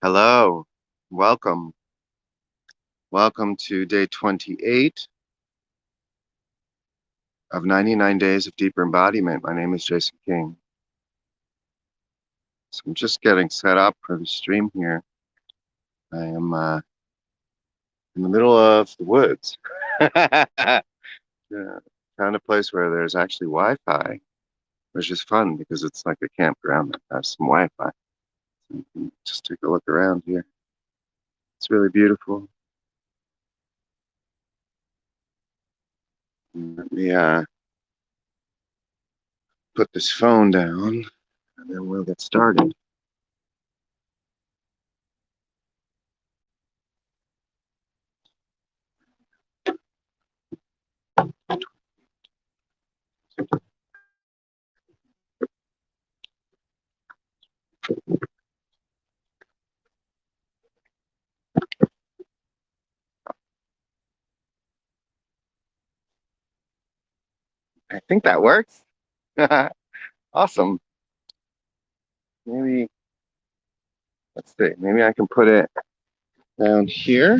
Hello, welcome. Welcome to day 28 of 99 Days of Deeper Embodiment. My name is Jason King. So I'm just getting set up for the stream here. I am in the middle of the woods. Yeah, found a place where there's actually Wi-Fi, which is fun because it's like a campground that has some Wi-Fi. So you can just take a look around here. It's really beautiful. Let me put this phone down and then we'll get started. I think that works. Awesome. Maybe, let's see, maybe I can put it down here.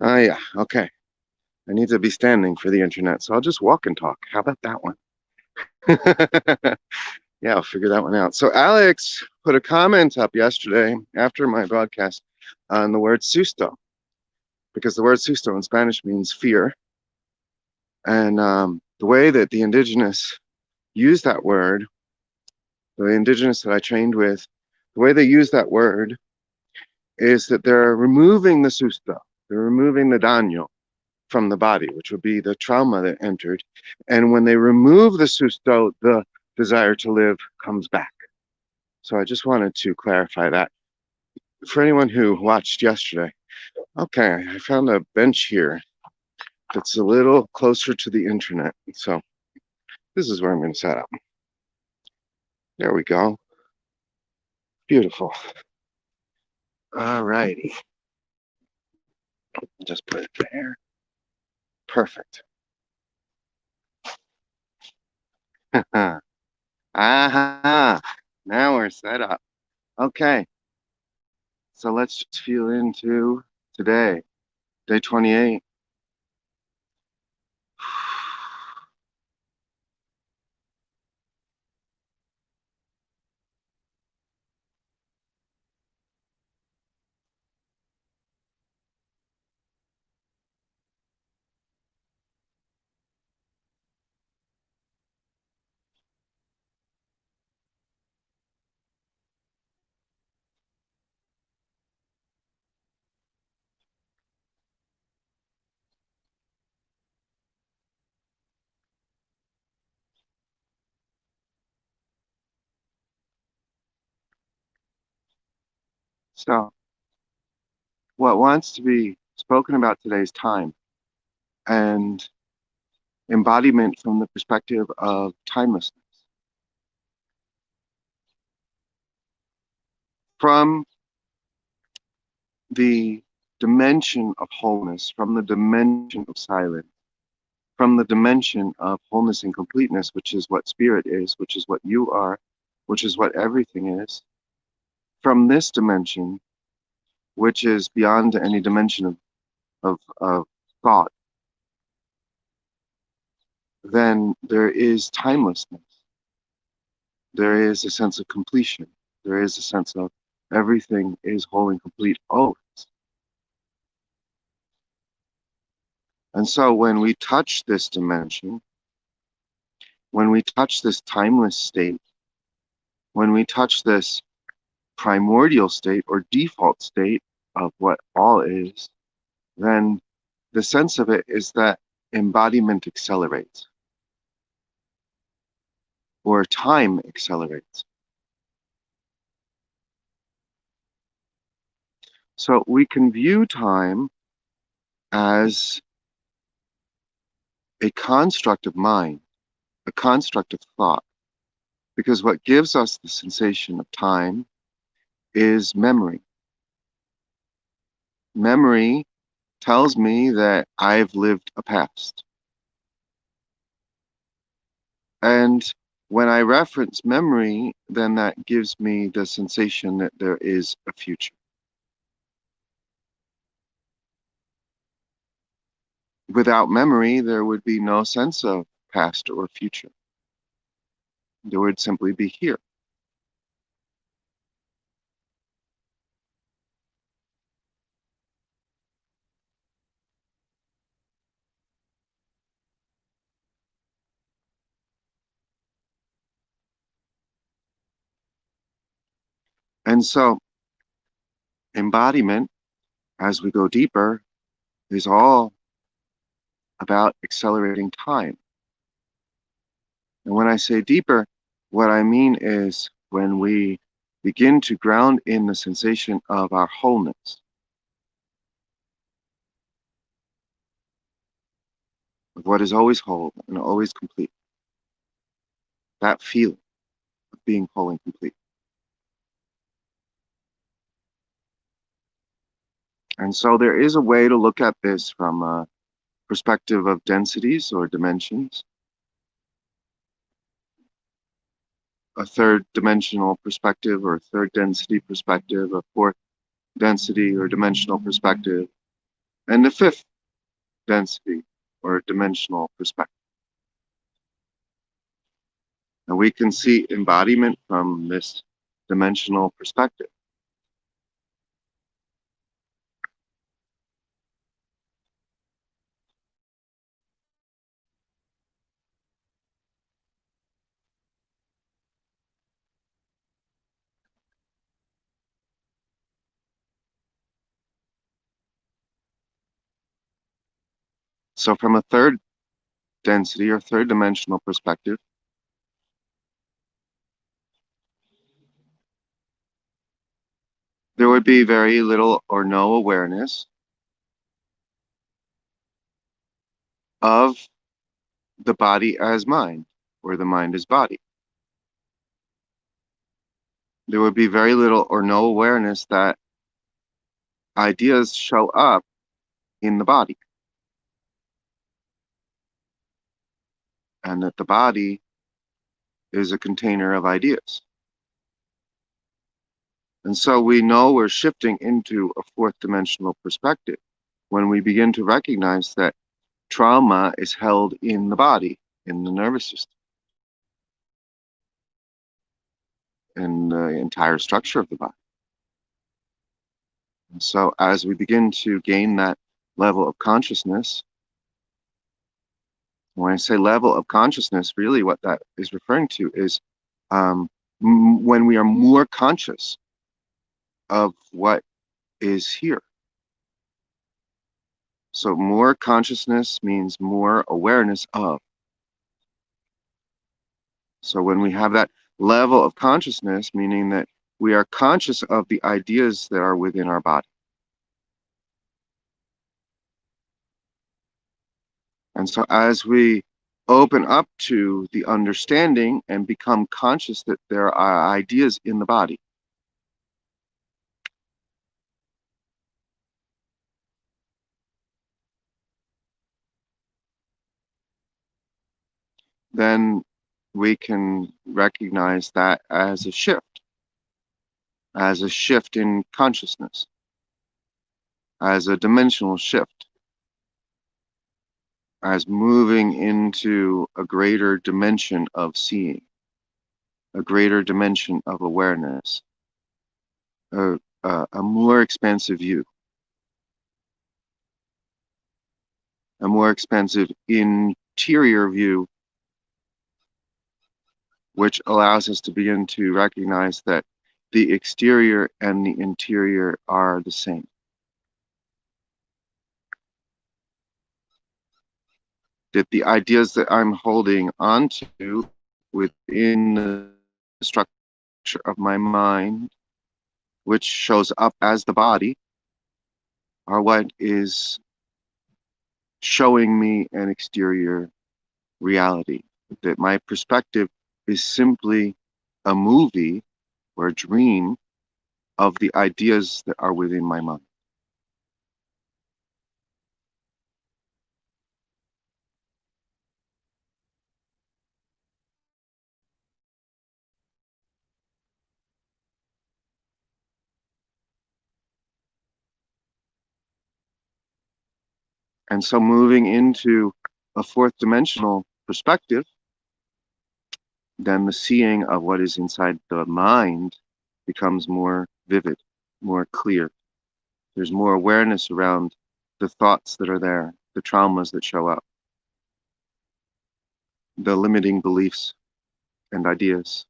Oh, yeah, okay. I need to be standing for the internet, so I'll just walk and talk. How about that one? Yeah, I'll figure that one out. So Alex put a comment up yesterday after my broadcast on the word susto, because the word susto in Spanish means fear. And the way that the indigenous use that word, the indigenous that I trained with, the way they use that word is that they're removing the susto, they're removing the daño from the body, which would be the trauma that entered. And when they remove the susto, the desire to live comes back. So I just wanted to clarify that for anyone who watched yesterday. Okay, I found a bench here that's a little closer to the internet. So this is where I'm going to set up. There we go. Beautiful. All righty. Just put it there. Perfect. Aha. Now we're set up. Okay. So let's just feel into today, day 28. So what wants to be spoken about today is time and embodiment from the perspective of timelessness. From the dimension of wholeness, from the dimension of silence, from the dimension of wholeness and completeness, which is what spirit is, which is what you are, which is what everything is. From this dimension, which is beyond any dimension of thought, then there is timelessness. There is a sense of completion. There is a sense of everything is whole and complete always. And so when we touch this dimension, when we touch this timeless state, when we touch this primordial state or default state of what all is, then the sense of it is that embodiment accelerates. or time accelerates. So we can view time as a construct of mind, a construct of thought, because what gives us the sensation of time is memory. Memory tells me that I've lived a past. And when I reference memory, then that gives me the sensation that there is a future. Without memory, there would be no sense of past or future. There would simply be here. And so, embodiment, as we go deeper, is all about accelerating time. And when I say deeper, what I mean is when we begin to ground in the sensation of our wholeness, of what is always whole and always complete, that feeling of being whole and complete. And so there is a way to look at this from a perspective of densities or dimensions, a third dimensional perspective or a third density perspective, a fourth density or dimensional perspective, and the fifth density or dimensional perspective. And we can see embodiment from this dimensional perspective. So from a third density or third dimensional perspective, there would be very little or no awareness of the body as mind, or the mind as body. There would be very little or no awareness that ideas show up in the body, and that the body is a container of ideas. And so we know we're shifting into a fourth dimensional perspective when we begin to recognize that trauma is held in the body, in the nervous system, in the entire structure of the body. And so as we begin to gain that level of consciousness, when I say level of consciousness, really what that is referring to is when we are more conscious of what is here. So more consciousness means more awareness of. So when we have that level of consciousness, meaning that we are conscious of the ideas that are within our body. And so as we open up to the understanding and become conscious that there are ideas in the body, then we can recognize that as a shift in consciousness, as a dimensional shift, as moving into a greater dimension of seeing, a greater dimension of awareness, a more expansive view, a more expansive interior view, which allows us to begin to recognize that the exterior and the interior are the same. That the ideas that I'm holding onto within the structure of my mind, which shows up as the body, are what is showing me an exterior reality. That my perspective is simply a movie or a dream of the ideas that are within my mind. And so moving into a fourth dimensional perspective, then the seeing of what is inside the mind becomes more vivid, more clear. There's more awareness around the thoughts that are there, the traumas that show up, the limiting beliefs and ideas.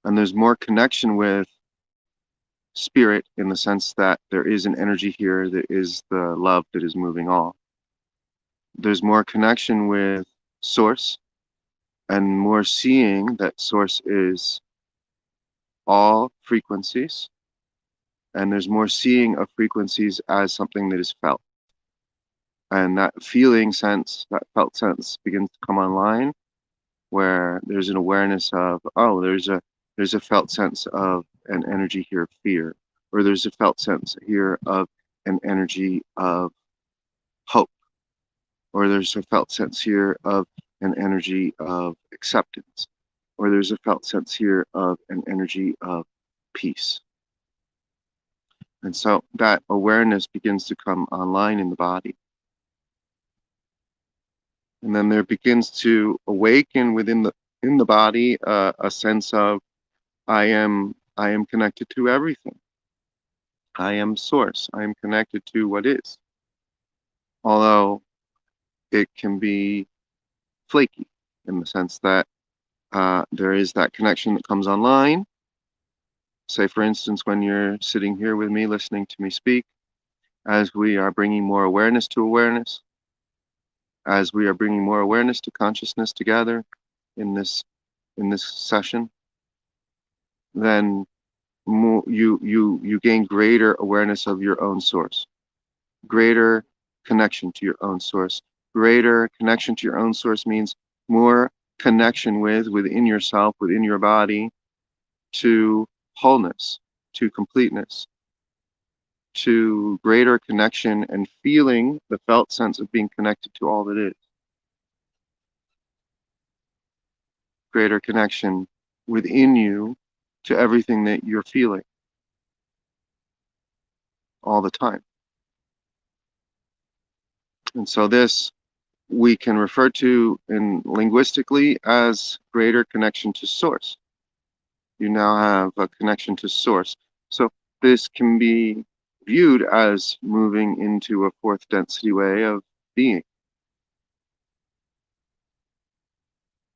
And there's more connection with spirit in the sense that there is an energy here that is the love that is moving all. There's more connection with source and more seeing that source is all frequencies, and there's more seeing of frequencies as something that is felt. And that feeling sense, that felt sense begins to come online where there's an awareness of, oh, there's a felt sense of an energy here of fear, or there's a felt sense here of an energy of hope, or there's a felt sense here of an energy of acceptance, or there's a felt sense here of an energy of peace. And so that awareness begins to come online in the body. And then there begins to awaken within the body a sense of I am connected to everything. I am source. I am connected to what is. Although it can be flaky in the sense that there is that connection that comes online. Say, for instance, when you're sitting here with me, listening to me speak, as we are bringing more awareness to awareness, as we are bringing more awareness to consciousness together in this session, then you gain greater awareness of your own source, greater connection to your own source. Greater connection to your own source means more connection within yourself, within your body, to wholeness, to completeness, to greater connection and feeling the felt sense of being connected to all that is. Greater connection within you to everything that you're feeling all the time. And so this we can refer to in linguistically as greater connection to source. You now have a connection to source. So this can be viewed as moving into a fourth density way of being.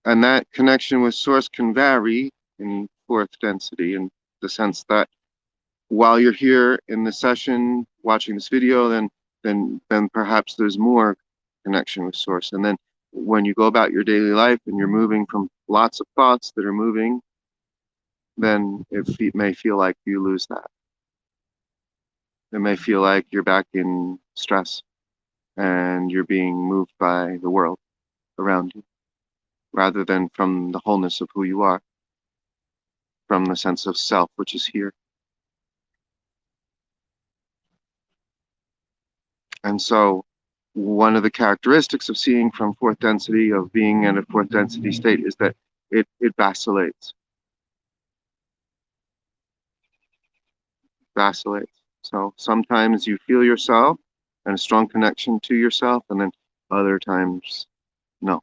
And that connection with source can vary in fourth density in the sense that while you're here in the session watching this video, then perhaps there's more connection with source. And then when you go about your daily life and you're moving from lots of thoughts that are moving, then it may feel like you lose that. It may feel like you're back in stress and you're being moved by the world around you, rather than from the wholeness of who you are, from the sense of self, which is here. And so one of the characteristics of seeing from fourth density, of being in a fourth density state, is that it vacillates. Vacillates. So sometimes you feel yourself and a strong connection to yourself, and then other times, no.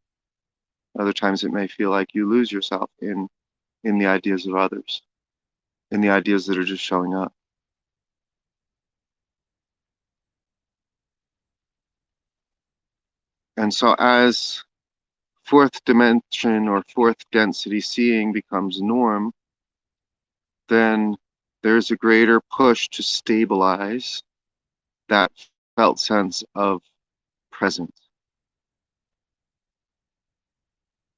Other times it may feel like you lose yourself in the ideas of others, in the ideas that are just showing up. And so as fourth dimension or fourth density seeing becomes norm, then there's a greater push to stabilize that felt sense of presence.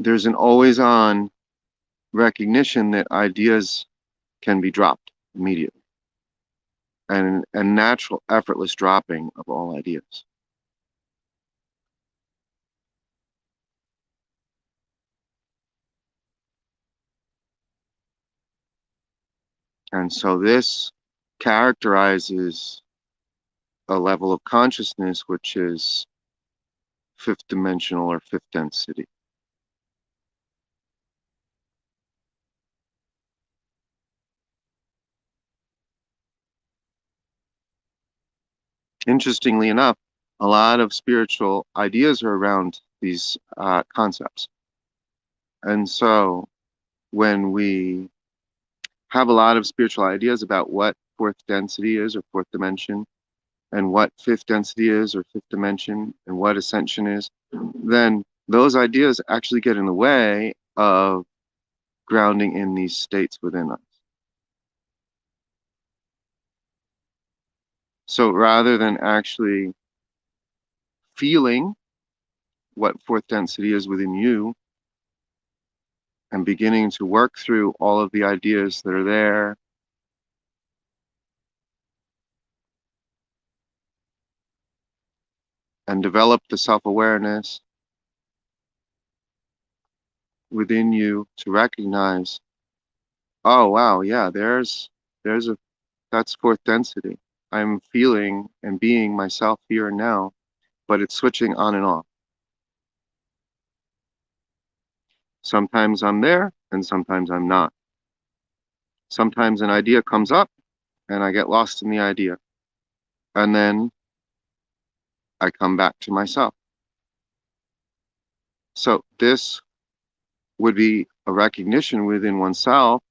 there's an always on recognition that ideas can be dropped immediately, and a natural, effortless dropping of all ideas. And so this characterizes a level of consciousness which is fifth dimensional or fifth density. Interestingly enough, a lot of spiritual ideas are around these concepts. And so when we have a lot of spiritual ideas about what fourth density is or fourth dimension, and what fifth density is or fifth dimension, and what ascension is, then those ideas actually get in the way of grounding in these states within us. So rather than actually feeling what fourth density is within you and beginning to work through all of the ideas that are there, and develop the self-awareness within you to recognize, oh wow, yeah, there's a that's fourth density. I'm feeling and being myself here and now, but it's switching on and off. Sometimes I'm there and sometimes I'm not. Sometimes an idea comes up and I get lost in the idea. And then I come back to myself. So this would be a recognition within oneself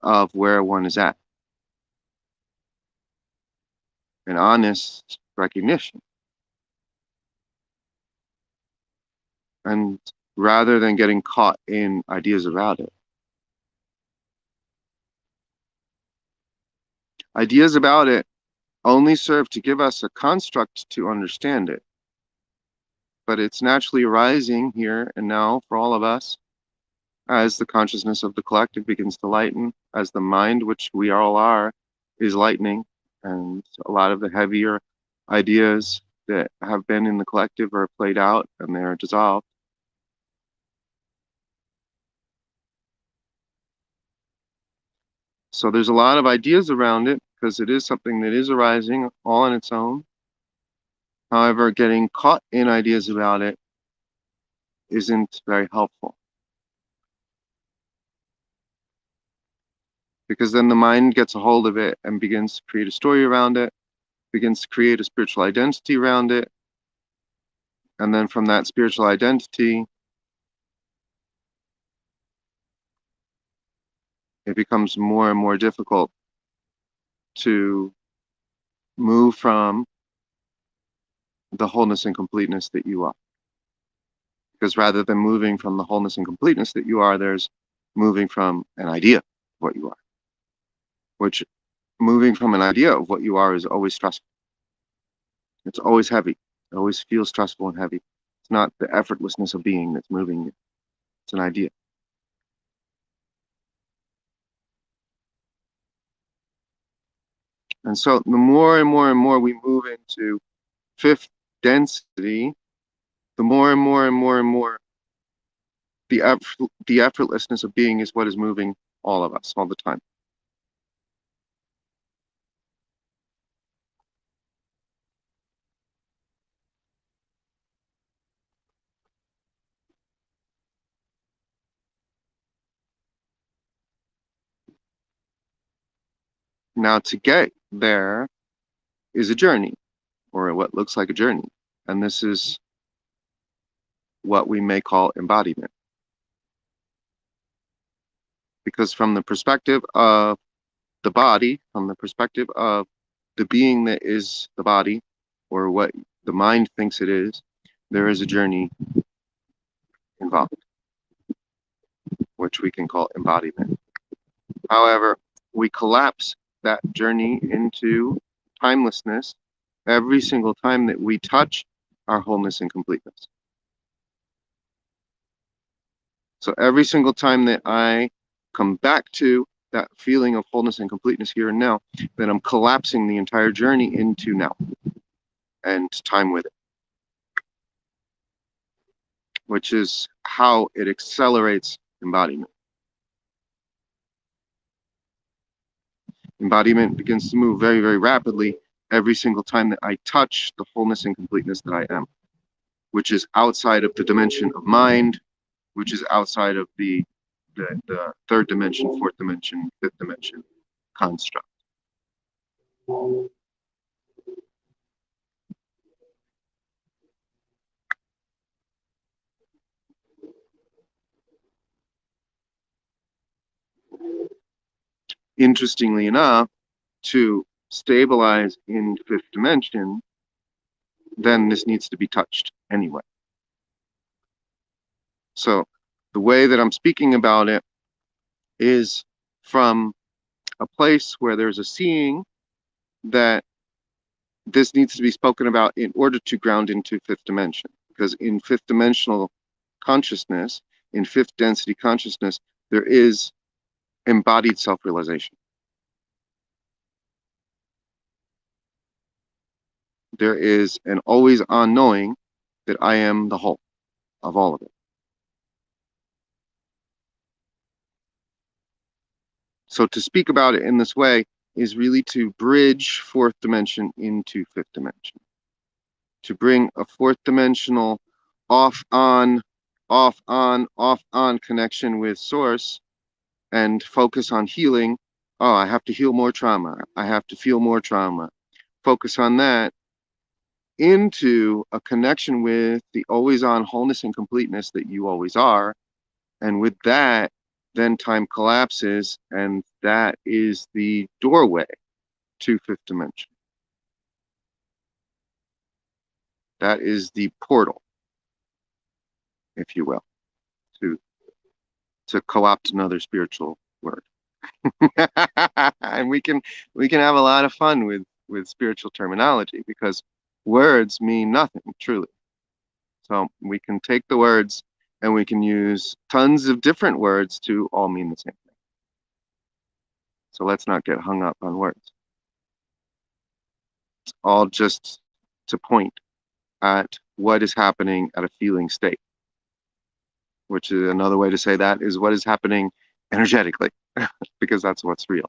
of where one is at. An honest recognition. And rather than getting caught in ideas about it. Ideas about it only serve to give us a construct to understand it. But it's naturally arising here and now for all of us as the consciousness of the collective begins to lighten, as the mind, which we all are, is lightening, and a lot of the heavier ideas that have been in the collective are played out and they're dissolved. So there's a lot of ideas around it because it is something that is arising all on its own. However, getting caught in ideas about it isn't very helpful. Because then the mind gets a hold of it and begins to create a story around it, begins to create a spiritual identity around it. And then from that spiritual identity, it becomes more and more difficult to move from the wholeness and completeness that you are. Because rather than moving from the wholeness and completeness that you are, there's moving from an idea of what you are, which moving from an idea of what you are is always stressful. It's always heavy. It always feels stressful and heavy. It's not the effortlessness of being that's moving you. It's an idea. And so the more and more and more we move into fifth density, the more and more and more and more the effortlessness of being is what is moving all of us all the time. Now to get there is a journey, or what looks like a journey. And this is what we may call embodiment. Because from the perspective of the body, from the perspective of the being that is the body, or what the mind thinks it is, there is a journey involved, which we can call embodiment. However, we collapse that journey into timelessness every single time that we touch our wholeness and completeness. So every single time that I come back to that feeling of wholeness and completeness here and now, then I'm collapsing the entire journey into now and time with it, which is how it accelerates embodiment. Embodiment begins to move very, very rapidly every single time that I touch the wholeness and completeness that I am, which is outside of the dimension of mind, which is outside of the third dimension, fourth dimension, fifth dimension construct. Interestingly enough, to stabilize in fifth dimension, then this needs to be touched anyway. So the way that I'm speaking about it is from a place where there's a seeing that this needs to be spoken about in order to ground into fifth dimension. Because in fifth dimensional consciousness, in fifth density consciousness, there is embodied self-realization. There is an always on knowing that I am the whole of all of it. So to speak about it in this way is really to bridge fourth dimension into fifth dimension, to bring a fourth dimensional off on, off on, off on connection with source and focus on healing. Oh, I have to heal more trauma. I have to feel more trauma. Focus on that into a connection with the always on wholeness and completeness that you always are. And with that, then time collapses, and that is the doorway to fifth dimension. That is the portal, if you will, to co-opt another spiritual word. And we can have a lot of fun with spiritual terminology because words mean nothing truly. So we can take the words and we can use tons of different words to all mean the same thing. So let's not get hung up on words. It's all just to point at what is happening at a feeling state, which is another way to say that is what is happening energetically, because that's what's real.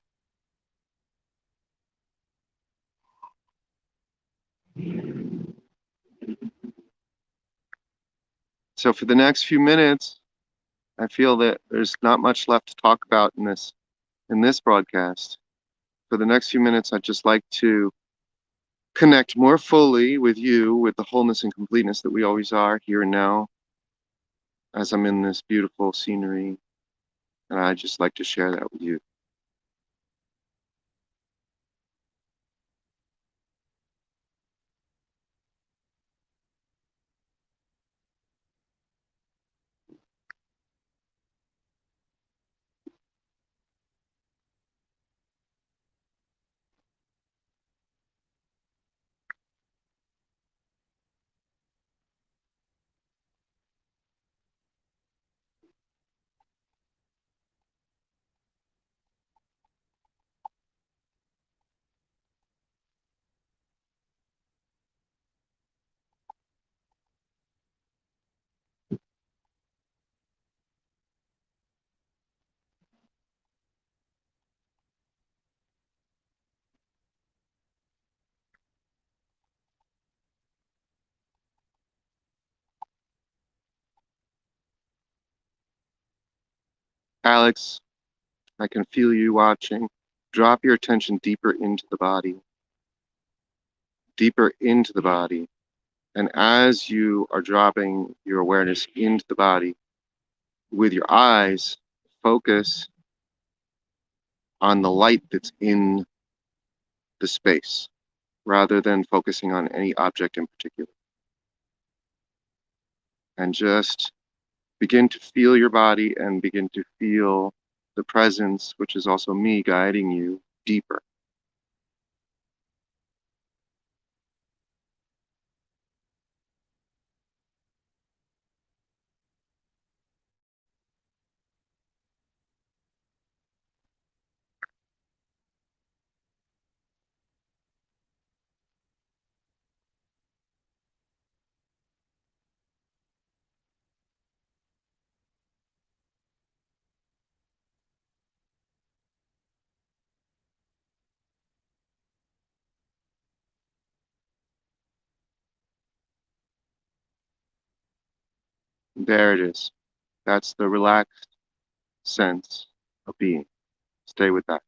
So for the next few minutes, I feel that there's not much left to talk about in this broadcast. For the next few minutes, I'd just like to connect more fully with you, with the wholeness and completeness that we always are here and now, as I'm in this beautiful scenery. And I'd just like to share that with you. Alex, I can feel you watching. Drop your attention deeper into the body, deeper into the body. And as you are dropping your awareness into the body, with your eyes, focus on the light that's in the space rather than focusing on any object in particular. And just begin to feel your body and begin to feel the presence, which is also me guiding you deeper. There it is. That's the relaxed sense of being. Stay with that.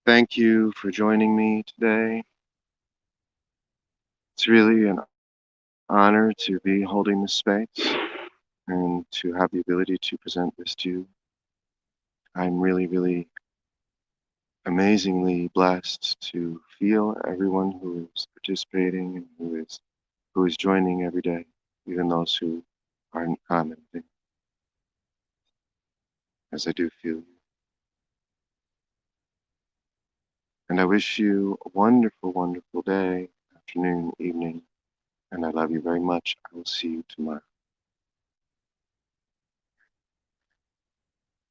Thank you for joining me today. It's really an honor to be holding this space and to have the ability to present this to you. I'm really, really amazingly blessed to feel everyone who is participating and who is joining every day, even those who aren't commenting, as I do feel you. And I wish you a wonderful, wonderful day, afternoon, evening, and I love you very much. I will see you tomorrow.